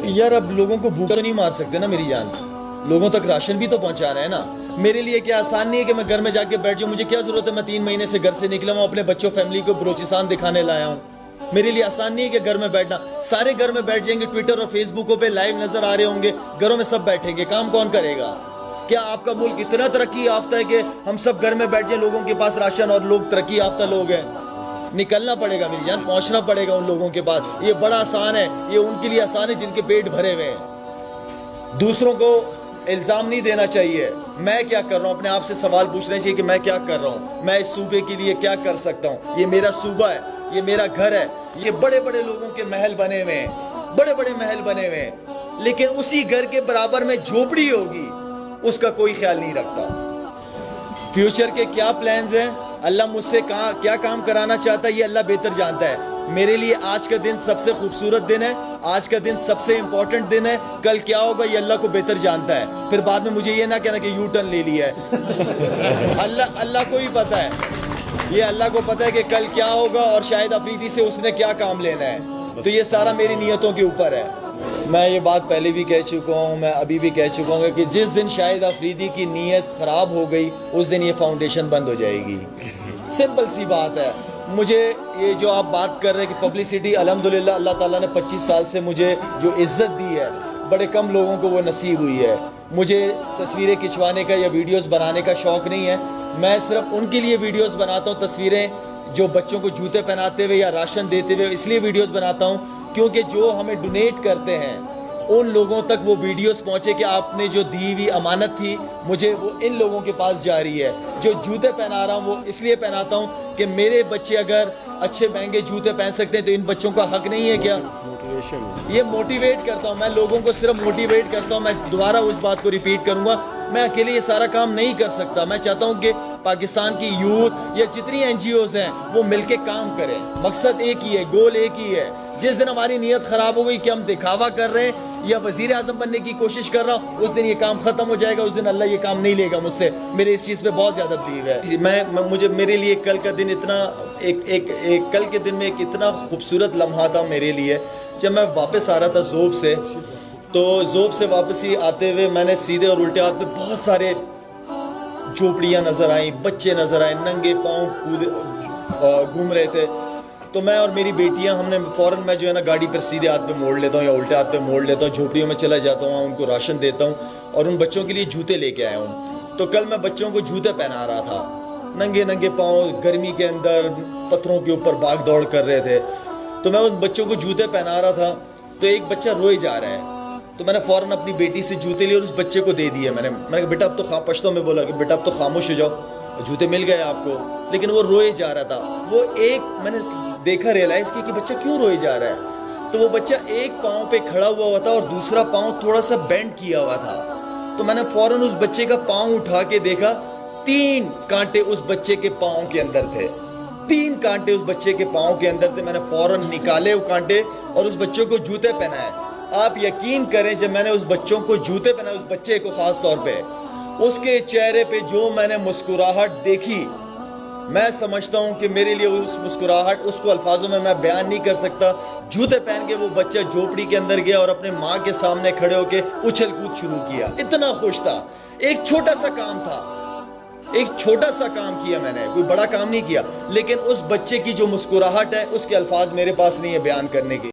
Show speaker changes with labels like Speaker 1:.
Speaker 1: یار اب لوگوں کو بھوکا تو نہیں مار سکتے نا میری جان، لوگوں تک راشن بھی تو پہنچانا ہے نا۔ میرے لیے کیا آسان نہیں ہے کہ میں گھر میں جا کے بیٹھ جاؤں، مجھے کیا ضرورت ہے، میں 3 مہینے سے گھر سے نکلا ہوں، اپنے بچوں فیملی کو بلوچستان دکھانے لایا ہوں۔ میرے لیے آسان نہیں ہے کہ گھر میں بیٹھنا، سارے گھر میں بیٹھ جائیں گے، ٹویٹر اور فیس بکوں پہ لائیو نظر آ رہے ہوں گے، گھروں میں سب بیٹھیں گے، کام کون کرے گا؟ کیا آپ کا ملک اتنا ترقی یافتہ ہے کہ ہم سب گھر میں بیٹھ جائیں، لوگوں کے پاس راشن اور لوگ ترقی یافتہ لوگ ہیں؟ نکلنا پڑے گا میری جان، پہنچنا پڑے گا ان لوگوں کے پاس۔ یہ بڑا آسان ہے، یہ ان کے لیے آسان ہے جن کے پیٹ بھرے ہوئے ہیں۔ دوسروں کو الزام نہیں دینا چاہیے، میں کیا کر رہا ہوں، اپنے آپ سے سوال پوچھنا چاہیے کہ میں کیا کر رہا ہوں، میں اس صوبے کے لیے کیا کر سکتا ہوں۔ یہ میرا صوبہ ہے، یہ میرا گھر ہے، یہ بڑے بڑے لوگوں کے محل بنے ہوئے ہیں، بڑے بڑے محل بنے ہوئے ہیں، لیکن اسی گھر کے برابر میں جھوپڑی ہوگی، اس کا کوئی خیال نہیں رکھتا۔ فیوچر کے کیا پلانز ہیں، اللہ مجھ سے کیا کام کرانا چاہتا ہے، یہ اللہ بہتر جانتا ہے۔ میرے لیے آج کا دن سب سے خوبصورت دن ہے، آج کا دن سب سے امپورٹنٹ دن ہے، کل کیا ہوگا یہ اللہ کو بہتر جانتا ہے۔ پھر بعد میں مجھے یہ نہ کہنا کہ یو ٹرن لے لیا ہے۔ اللہ کو ہی پتہ ہے، یہ اللہ کو پتہ ہے کہ کل کیا ہوگا اور شاہد افریدی سے اس نے کیا کام لینا ہے، تو یہ سارا میری نیتوں کے اوپر ہے۔ میں یہ بات پہلے بھی کہہ چکا ہوں، میں ابھی بھی کہہ چکا ہوں کہ جس دن شاہد افریدی کی نیت خراب ہو گئی اس دن یہ فاؤنڈیشن بند ہو جائے گی، سمپل سی بات ہے۔ مجھے یہ جو آپ بات کر رہے ہیں کہ پبلسٹی، الحمدللہ اللہ تعالیٰ نے 25 سال سے مجھے جو عزت دی ہے، بڑے کم لوگوں کو وہ نصیب ہوئی ہے۔ مجھے تصویریں کھنچوانے کا یا ویڈیوز بنانے کا شوق نہیں ہے، میں صرف ان کے لیے ویڈیوز بناتا ہوں، تصویریں جو بچوں کو جوتے پہناتے ہوئے یا راشن دیتے ہوئے، اس لیے ویڈیوز بناتا ہوں کیونکہ جو ہمیں ڈونیٹ کرتے ہیں ان لوگوں تک وہ ویڈیوز پہنچے کہ آپ نے جو دی ہوئی امانت تھی مجھے وہ ان لوگوں کے پاس جا رہی ہے۔ جو جوتے پہنا رہا ہوں وہ اس لیے پہناتا ہوں کہ میرے بچے اگر اچھے مہنگے جوتے پہن سکتے ہیں تو ان بچوں کا حق نہیں ہے کیا؟ یہ موٹیویٹ کرتا ہوں، میں لوگوں کو صرف موٹیویٹ کرتا ہوں۔ میں دوبارہ اس بات کو ریپیٹ کروں گا، میں اکیلے یہ سارا کام نہیں کر سکتا، میں چاہتا ہوں کہ پاکستان کی یوتھ یا جتنی NGOs ہیں وہ مل کے کام کریں، مقصد ایک ہی ہے، گول ایک ہی ہے۔ جس دن ہماری نیت خراب ہو گئی کہ ہم دکھاوا کر رہے ہیں یا وزیر اعظم بننے کی کوشش کر رہا ہوں، اس دن یہ کام ختم ہو جائے گا، اس دن اللہ یہ کام نہیں لے گا مجھ سے۔ میرے اس چیز پہ بہت زیادہ بلیو ہے۔ میرے لیے کل کا دن اتنا کل کے دن میں ایک اتنا خوبصورت لمحہ تھا میرے لیے، جب میں واپس آ رہا تھا زوب سے، تو زوب سے واپس ہی آتے ہوئے میں نے سیدھے اور الٹے ہاتھ پہ بہت سارے جھوپڑیاں نظر آئیں، بچے نظر آئے، ننگے پاؤں گھوم رہے تھے۔ تو میں اور میری بیٹیاں ہم نے فوراً، میں جو ہے نا گاڑی پر سیدھے ہاتھ پہ موڑ لیتا ہوں یا الٹے ہاتھ پہ موڑ لیتا ہوں، جھوپڑیوں میں چلا جاتا ہوں، ان کو راشن دیتا ہوں اور ان بچوں کے لیے جوتے لے کے آیا ہوں۔ تو کل میں بچوں کو جوتے پہنا رہا تھا، ننگے ننگے پاؤں گرمی کے اندر پتھروں کے اوپر بھاگ دوڑ کر رہے تھے، تو میں ان بچوں کو جوتے پہنا رہا تھا تو ایک بچہ روئے جا رہا ہے، تو میں نے فوراً اپنی بیٹی سے جوتے لیے اور اس بچے کو دے دیے۔ میں نے کہا بیٹا اب تو پشتوں میں بولا کہ بیٹا اب تو خاموش ہو جاؤ، جوتے مل گئے آپ کو، لیکن وہ روئے جا رہا تھا۔ وہ میں نے دیکھا، ریئلائز کی کہ بچہ کیوں روئے جا رہا ہے، تو وہ بچہ ایک پاؤں پہ کھڑا ہوا تھا اور دوسرا پاؤں تھوڑا سا بینڈ کیا ہوا تھا، تو میں نے فوراً اس بچے کا پاؤں اٹھا کے دیکھا، 3 کانٹے اس بچے کے پاؤں کے اندر تھے، 3 کانٹے اس بچے کے پاؤں کے اندر تھے۔ میں نے فوراً نکالے وہ کانٹے اور اس بچوں کو جوتے پہنائے۔ آپ یقین کریں جب میں نے اس بچوں کو جوتے پہنائے، اس بچے کو خاص طور پہ، اس کے چہرے پہ جو میں نے مسکراہٹ دیکھی، میں سمجھتا ہوں کہ میرے لیے اس مسکراہٹ، اس کو الفاظوں میں بیان نہیں کر سکتا۔ جوتے پہن کے وہ بچہ جھوپڑی کے اندر گیا اور اپنے ماں کے سامنے کھڑے ہو کے اچھل کود شروع کیا، اتنا خوش تھا۔ ایک چھوٹا سا کام تھا، ایک چھوٹا سا کام کیا میں نے، کوئی بڑا کام نہیں کیا، لیکن اس بچے کی جو مسکراہٹ ہے اس کے الفاظ میرے پاس نہیں ہے بیان کرنے کی۔